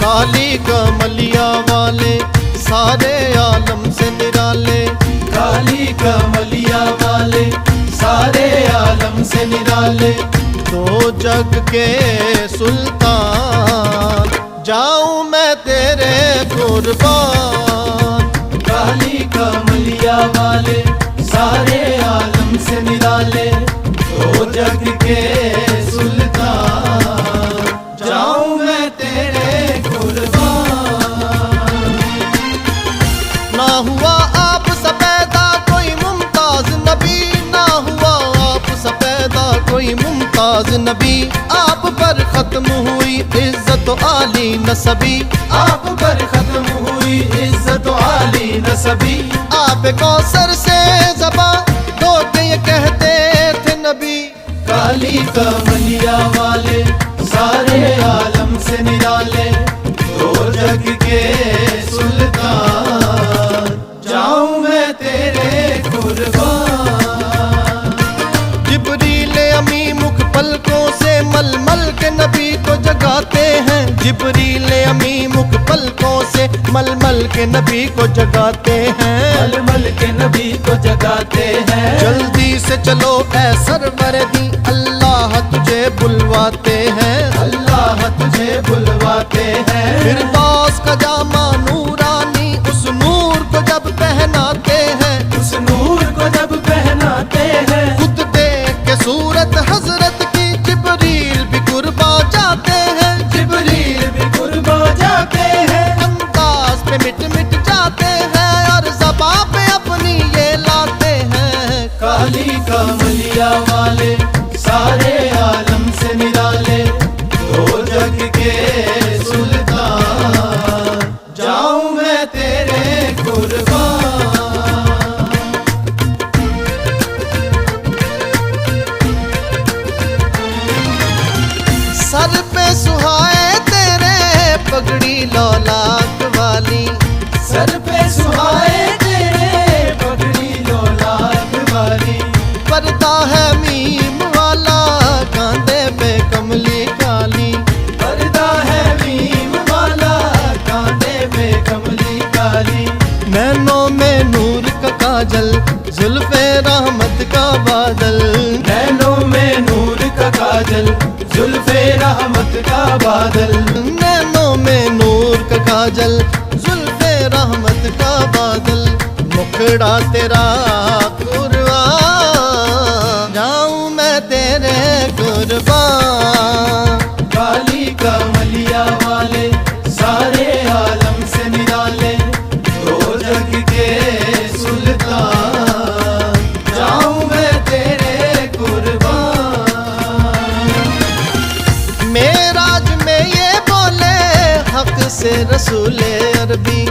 काली कमलिया वाले सारे आलम से निराले, काली कमलिया वाले सारे आलम से निराले। दो जग के सुल्तान जाऊं मैं तेरे कुर्बान। काली कमलिया वाले सारे आलम से निराले, दो जग के सुल्तान जाऊं मैं तेरे कुर्बान। ना हुआ आप सा पैदा कोई मुमताज नबी, ना हुआ आप सा पैदा कोई मुमताज नबी। आप पर खत्म हुई इज्जत आली नसबी, आप पर खत्म हुई इज्जत आली नसबी। आप कौसर से ज़बां दो के ये कहते थे नबी। काली कमलिया वाले सारे आलम से निराले, दो जग के सुल्तान जाऊं मैं तेरे कुर्बान। जिब्रील अमी मुख पलकों से मलमल के नबी को जगाते हैं, जिब्रील अमी मुख पलकों से मलमल के नबी को जगाते हैं, मलमल के नबी को जगाते हैं। जल्दी से चलो ऐ सरवरदी अल्लाह तुझे बुलवाते हैं, अल्लाह तुझे बुलवाते हैं। फिरदौस का जामा नूरानी उस नूर को जब पहनाते हैं, उस नूर को जब पहनाते हैं। खुद देख के सूरत हजरत की जिब्रील भी कुर्बा जाते हैं, जिब्रील भी कुर्बा जाते हैं। अंदाज पे मिट मिट जाते हैं और ज़बां पे अपनी ये लाते हैं। काली कमलिया वाले सारे आलम से निराले, दो जग के सुल्तान जाऊं मैं तेरे कुर्बान। सर पे सुहाए तेरे पगड़ी लौलाक वाली, सर पे सुहाए तेरे पगड़ी लौलाक वाली। पर्दा है मीम वाला कांधे पे कमली काली, पर्दा है मीम वाला कांधे पे कमली काली। नैनों में नूर का काजल जुल्फे रहमत का बादल, नैनों में नूर का काजल जुल्फे रहमत का बादल। नैनों में नूर का काजल जुल्फे रहमत का बादल। मुखड़ा तेरा कुर्बान जाऊं मैं तेरे कुर्बान। काली कमलिया वाले सारे आलम से निराले, दो जग के सुल्तान जाऊं मैं तेरे कुर्बान। मेराज में ये बोले हक से रसूले अरबी,